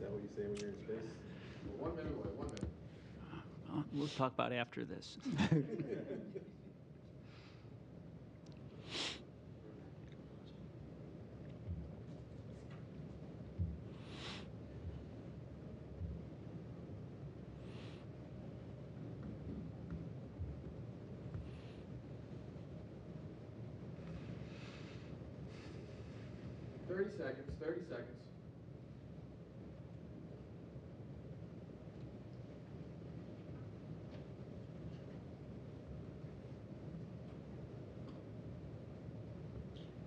that what you say when you're in space? Well, 1 minute away, 1 minute. We'll talk about after this. 30 seconds, 30 seconds.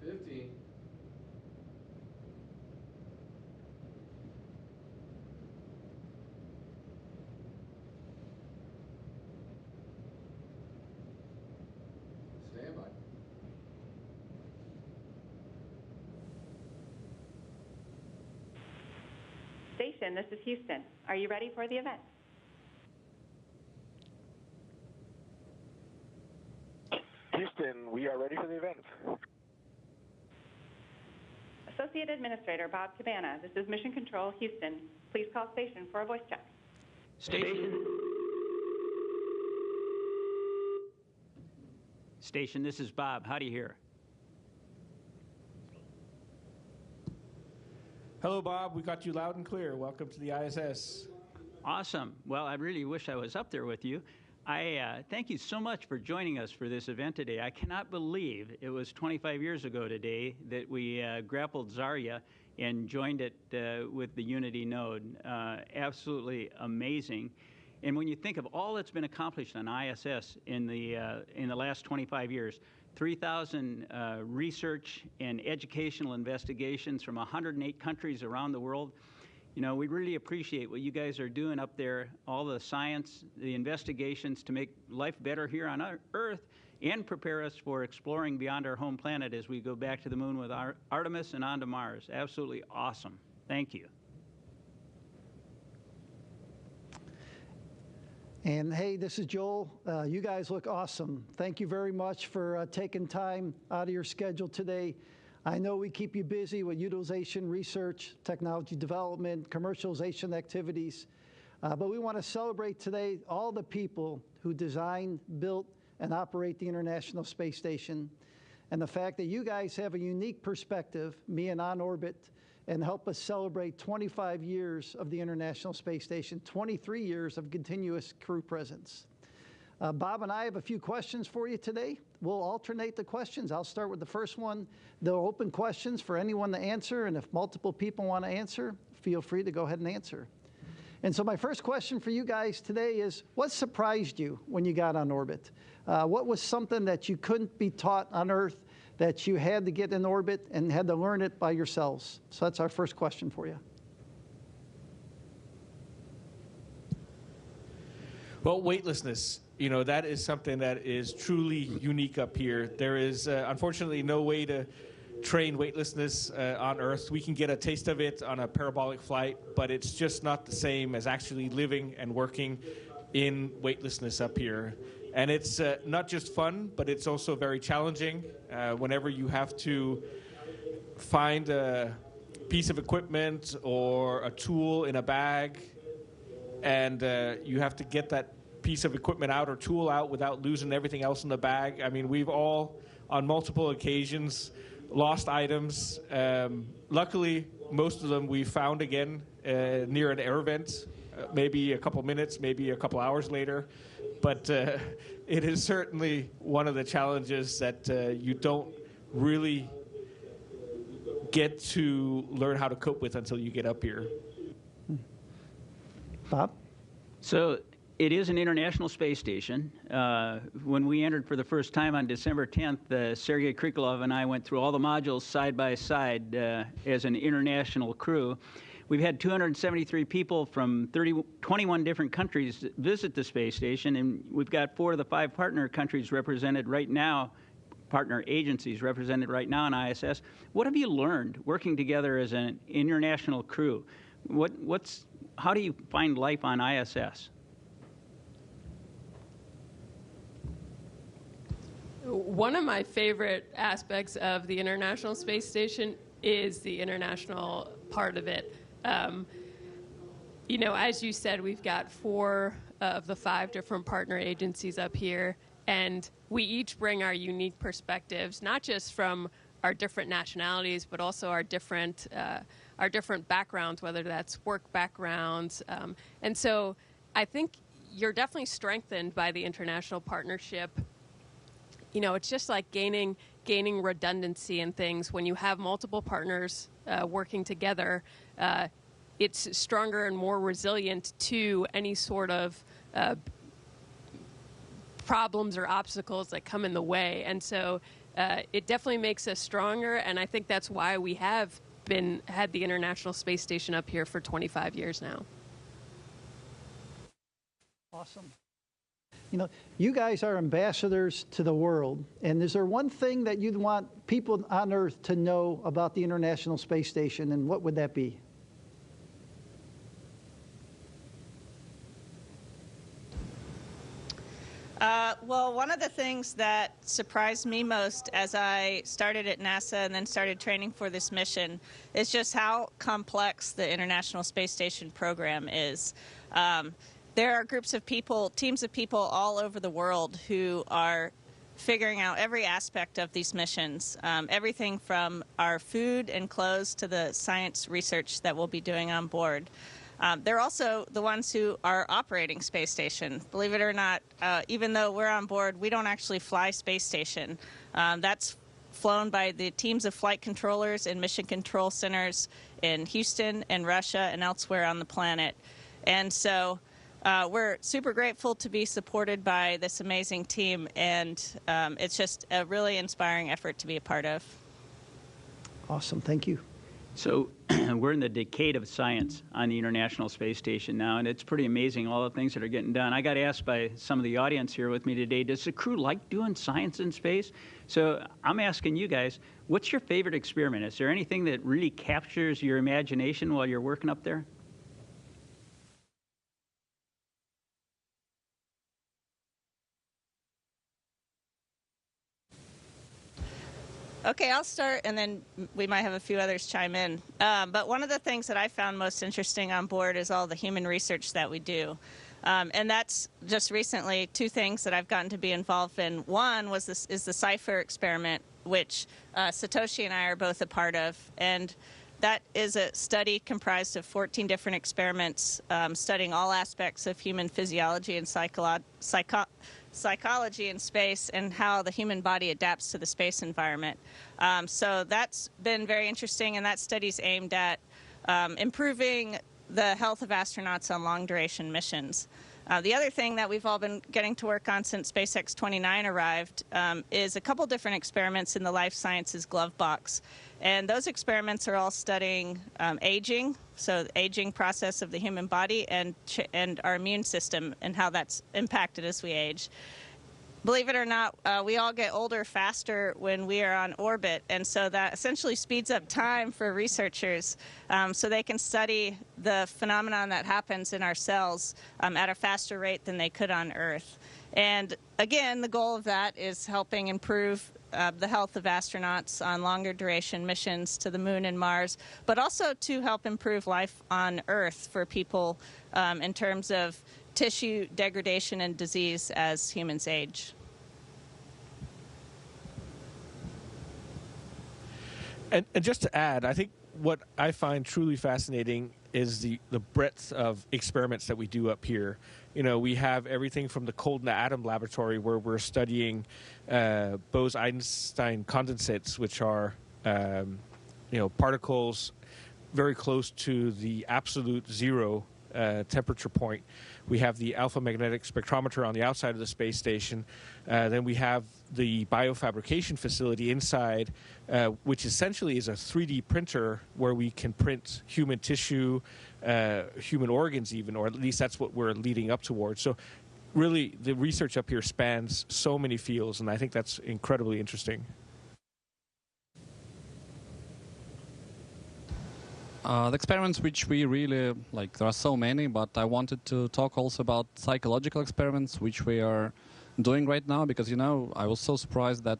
$15. Stand by. Station, this is Houston. Are you ready for the event? Houston, we are ready for the event. Associate Administrator Bob Cabana, this is Mission Control, Houston. Please call station for a voice check. Station. Station, this is Bob. How do you hear? Hello, Bob. We got you loud and clear. Welcome to the ISS. Awesome. Well, I really wish I was up there with you. I thank you so much for joining us for this event today. I cannot believe it was 25 years ago today that we grappled Zarya and joined it with the Unity node. Absolutely amazing. And when you think of all that's been accomplished on ISS in the last 25 years, 3,000 research and educational investigations from 108 countries around the world. You know, we really appreciate what you guys are doing up there, all the science, the investigations to make life better here on Earth and prepare us for exploring beyond our home planet as we go back to the moon with Artemis and on to Mars. Absolutely awesome. Thank you. And hey, this is Joel. You guys look awesome. Thank you very much for taking time out of your schedule today. I know we keep you busy with utilization, research, technology development, commercialization activities, but we want to celebrate today all the people who designed, built, and operate the International Space Station, and the fact that you guys have a unique perspective, me and On Orbit, and help us celebrate 25 years of the International Space Station, 23 years of continuous crew presence. Bob and I have a few questions for you today. We'll alternate the questions. I'll start with the first one. They're open questions for anyone to answer, and if multiple people want to answer, feel free to go ahead and answer. And so my first question for you guys today is, what surprised you when you got on orbit? What was something that you couldn't be taught on Earth that you had to get in orbit and had to learn it by yourselves? So that's our first question for you. Well, weightlessness. You know, that is something that is truly unique up here. There is, unfortunately, no way to train weightlessness on Earth. We can get a taste of it on a parabolic flight, but it's just not the same as actually living and working in weightlessness up here. And it's not just fun, but it's also very challenging whenever you have to find a piece of equipment or a tool in a bag, and you have to get that piece of equipment out or tool out without losing everything else in the bag. I mean, we've all, on multiple occasions, lost items. Luckily, most of them we found again near an air vent, maybe a couple minutes, maybe a couple hours later. But it is certainly one of the challenges that you don't really get to learn how to cope with until you get up here. Bob? So it is an International Space Station. When we entered for the first time on December 10th, Sergei Krikalev and I went through all the modules side by side as an international crew. We've had 273 people from 21 different countries visit the space station, and we've got 4 of the 5 partner countries represented right now, partner agencies represented right now in ISS. What have you learned working together as an international crew? How do you find life on ISS? One of my favorite aspects of the International Space Station is the international part of it. you know, as you said, we've got 4 of the 5 different partner agencies up here, and we each bring our unique perspectives, not just from our different nationalities, but also our different backgrounds, whether that's work backgrounds. And so I think you're definitely strengthened by the international partnership. You know, it's just like gaining redundancy in things. When you have multiple partners working together, it's stronger and more resilient to any sort of problems or obstacles that come in the way. And so it definitely makes us stronger, and I think that's why we have had the International Space Station up here for 25 years now. Awesome. You know, you guys are ambassadors to the world, and is there one thing that you'd want people on Earth to know about the International Space Station, and what would that be? Well, one of the things that surprised me most as I started at NASA and then started training for this mission is just how complex the International Space Station program is. There are groups of people, teams of people all over the world who are figuring out every aspect of these missions, everything from our food and clothes to the science research that we'll be doing on board. They're also the ones who are operating space station. Believe it or not, even though we're on board, we don't actually fly space station. That's flown by the teams of flight controllers and mission control centers in Houston and Russia and elsewhere on the planet. And so we're super grateful to be supported by this amazing team, and it's just a really inspiring effort to be a part of. Awesome. Thank you. So we're in the decade of science on the International Space Station now, and it's pretty amazing all the things that are getting done. I got asked by some of the audience here with me today, does the crew like doing science in space? So I'm asking you guys, what's your favorite experiment? Is there anything that really captures your imagination while you're working up there? Okay, I'll start, and then we might have a few others chime in. But one of the things that I found most interesting on board is all the human research that we do. And that's just recently 2 things that I've gotten to be involved in. One is the CIPHER experiment, which Satoshi and I are both a part of. And that is a study comprised of 14 different experiments studying all aspects of human physiology and psychology in space and how the human body adapts to the space environment. So that's been very interesting, and that study's aimed at improving the health of astronauts on long-duration missions. The other thing that we've all been getting to work on since SpaceX 29 arrived is a couple different experiments in the life sciences glove box. And those experiments are all studying aging, so the aging process of the human body, and our immune system and how that's impacted as we age. Believe it or not, we all get older faster when we are on orbit, and so that essentially speeds up time for researchers so they can study the phenomenon that happens in our cells at a faster rate than they could on Earth. And again, the goal of that is helping improve the health of astronauts on longer duration missions to the Moon and Mars, but also to help improve life on Earth for people in terms of tissue degradation and disease as humans age. And just to add, I think what I find truly fascinating is the breadth of experiments that we do up here. You know, we have everything from the cold atom laboratory, where we're studying Bose-Einstein condensates, which are particles very close to the absolute zero temperature point. We have the alpha magnetic spectrometer on the outside of the space station. Then we have the biofabrication facility inside, which essentially is a 3D printer where we can print human tissue, human organs even, or at least that's what we're leading up towards. So really, the research up here spans so many fields, and I think that's incredibly interesting. The experiments which we really like, there are so many, but I wanted to talk also about psychological experiments which we are doing right now, because, you know, I was so surprised that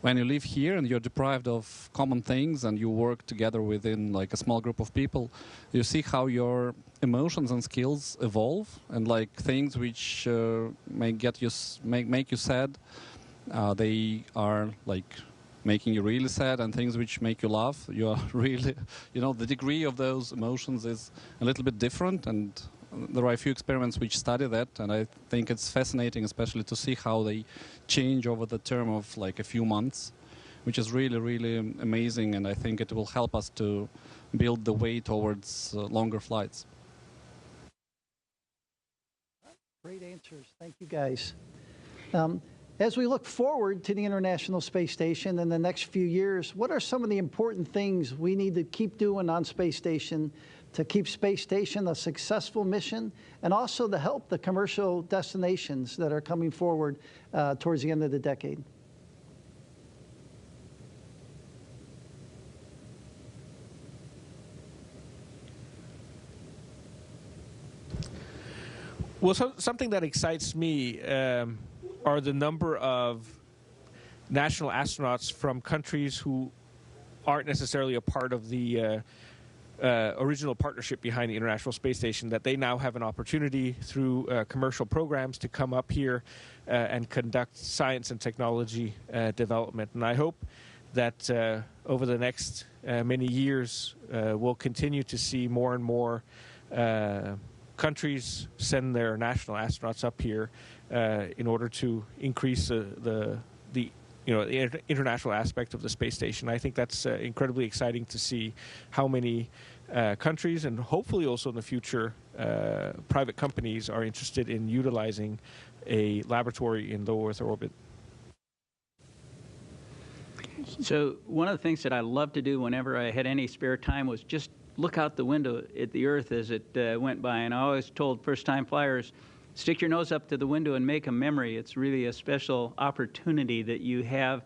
when you live here and you're deprived of common things and you work together within like a small group of people, you see how your emotions and skills evolve, and like things which make you sad, they are like making you really sad, and things which make you laugh, you are really, the degree of those emotions is a little bit different, and there are a few experiments which study that, and I think it's fascinating, especially to see how they change over the term of like a few months, which is really, really amazing, and I think it will help us to build the way towards longer flights. Great answers. Thank you, guys. As we look forward to the International Space Station in the next few years, what are some of the important things we need to keep doing on Space Station to keep Space Station a successful mission, and also to help the commercial destinations that are coming forward towards the end of the decade? Well, something that excites me are the number of national astronauts from countries who aren't necessarily a part of the original partnership behind the International Space Station, that they now have an opportunity through commercial programs to come up here and conduct science and technology development. And I hope that over the next many years, we'll continue to see more and more countries send their national astronauts up here in order to increase the international aspect of the space station. I think that's incredibly exciting to see how many countries, and hopefully also in the future private companies, are interested in utilizing a laboratory in low Earth orbit. So one of the things that I loved to do whenever I had any spare time was just look out the window at the Earth as it went by. And I always told first-time flyers, stick your nose up to the window and make a memory. It's really a special opportunity that you have.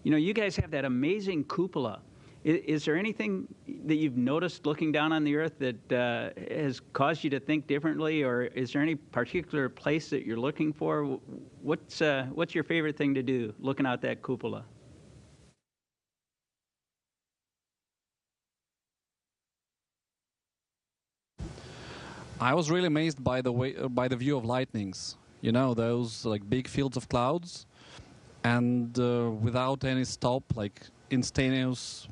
You guys have that amazing cupola. Is there anything that you've noticed looking down on the Earth that has caused you to think differently, or is there any particular place that you're looking for? What's your favorite thing to do looking out that cupola? I was really amazed by the view of lightnings. Those like big fields of clouds, and without any stop, like instantaneous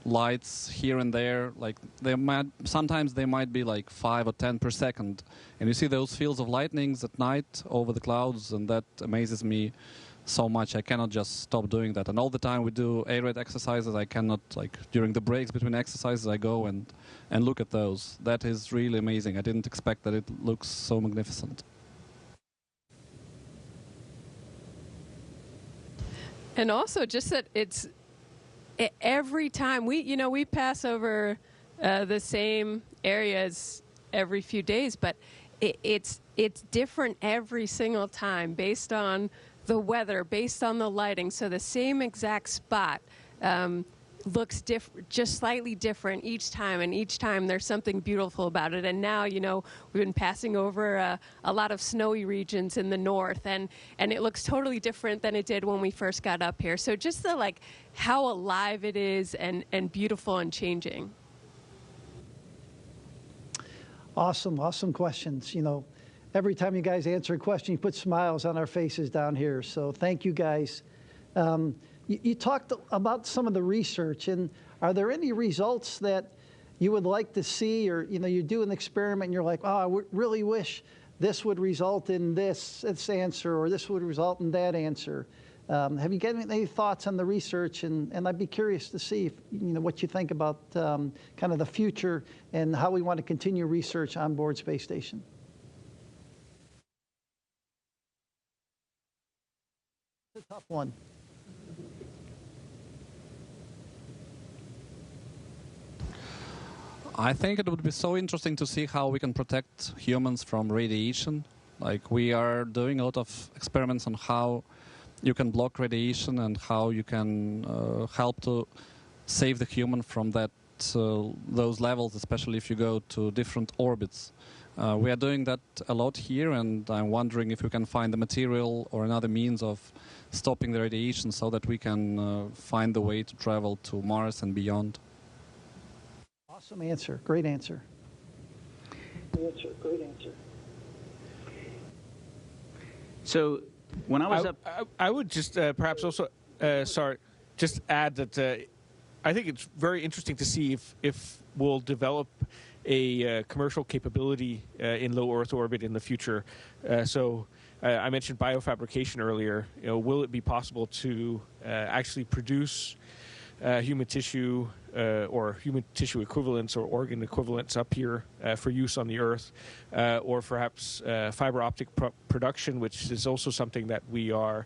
lights here and there. Like sometimes they might be like 5 or 10 per second, and you see those fields of lightnings at night over the clouds, and that amazes me so much. I cannot just stop doing that. And all the time we do air raid exercises. I cannot, like, during the breaks between exercises, I go and look at those. That is really amazing. I didn't expect that it looks so magnificent. And also just that every time we pass over the same areas every few days, but it's different every single time based on the weather, based on the lighting. So the same exact spot looks just slightly different each time, and each time there's something beautiful about it. And now, we've been passing over a lot of snowy regions in the north, and it looks totally different than it did when we first got up here. So just the how alive it is and beautiful and changing. Awesome questions. Every time you guys answer a question, you put smiles on our faces down here. So thank you, guys. You talked about some of the research, and are there any results that you would like to see, or you do an experiment and you're like, oh, I really wish this would result in this answer, or this would result in that answer? Have you got any thoughts on the research? And I'd be curious to see if, what you think about kind of the future and how we want to continue research on board Space Station. It's a tough one. I think it would be so interesting to see how we can protect humans from radiation. Like, we are doing a lot of experiments on how you can block radiation and how you can help to save the human from those levels, especially if you go to different orbits. We are doing that a lot here, and I'm wondering if we can find the material or another means of stopping the radiation so that we can find the way to travel to Mars and beyond. Awesome answer. Great answer. Great answer. So when I was I would just perhaps also, just add that I think it's very interesting to see if we'll develop a commercial capability in low Earth orbit in the future. I mentioned biofabrication earlier. Will it be possible to actually produce human tissue or human tissue equivalents or organ equivalents up here for use on the Earth, or perhaps fiber optic production, which is also something that we are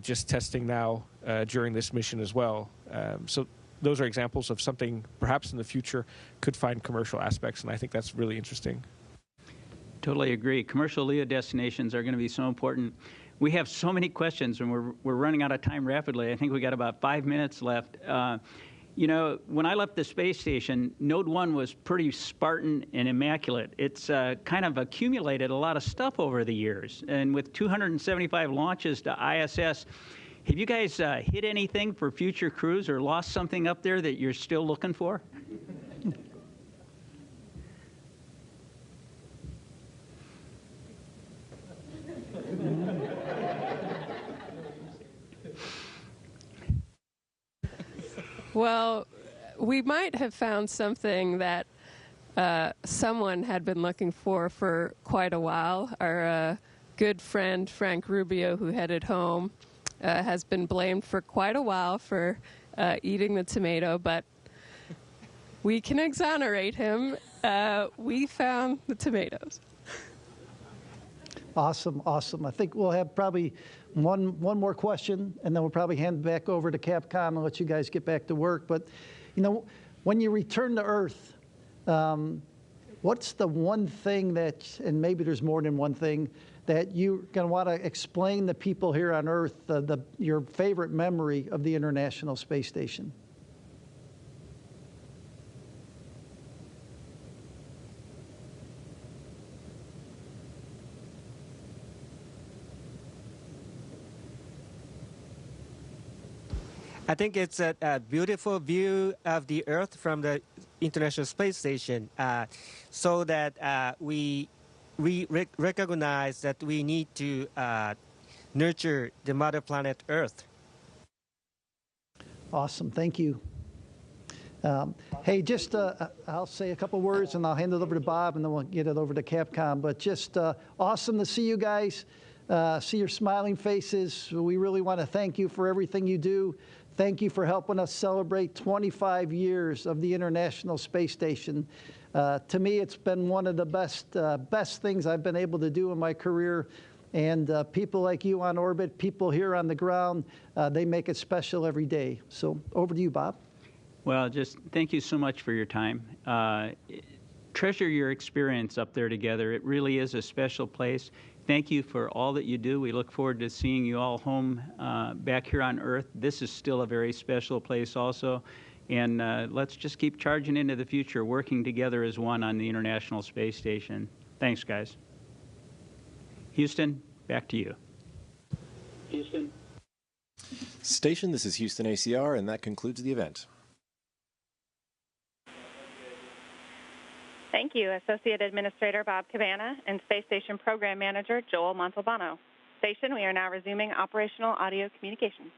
just testing now during this mission as well. So those are examples of something perhaps in the future could find commercial aspects, and I think that's really interesting. Totally agree. Commercial LEO destinations are going to be so important. We have so many questions, and we're running out of time rapidly. I think we got about 5 minutes left. When I left the space station, Node 1 was pretty Spartan and immaculate. It's kind of accumulated a lot of stuff over the years. And with 275 launches to ISS, have you guys hit anything for future crews or lost something up there that you're still looking for? Well, we might have found something that someone had been looking for quite a while. Our good friend Frank Rubio, who headed home, has been blamed for quite a while for eating the tomato, but we can exonerate him. We found the tomatoes. Awesome, awesome. I think we'll have probably one more question, and then we'll probably hand it back over to Capcom and let you guys get back to work. But, when you return to Earth, what's the one thing that, and maybe there's more than one thing, that you're going to want to explain to people here on Earth, your favorite memory of the International Space Station? I think it's a beautiful view of the Earth from the International Space Station, so that we recognize that we need to nurture the mother planet Earth. Awesome, thank you. Hey, just I'll say a couple words and I'll hand it over to Bob and then we'll get it over to Capcom. But just awesome to see you guys, see your smiling faces. We really want to thank you for everything you do. Thank you for helping us celebrate 25 years of the International Space Station. To me, it's been one of the best things I've been able to do in my career. And people like you on orbit, people here on the ground, they make it special every day. So over to you, Bob. Well, just thank you so much for your time. Treasure your experience up there together. It really is a special place. Thank you for all that you do. We look forward to seeing you all home back here on Earth. This is still a very special place also. And let's just keep charging into the future, working together as one on the International Space Station. Thanks, guys. Houston, back to you. Houston. Station, this is Houston ACR, and that concludes the event. Thank you, Associate Administrator Bob Cabana and Space Station Program Manager Joel Montalbano. Station, we are now resuming operational audio communications.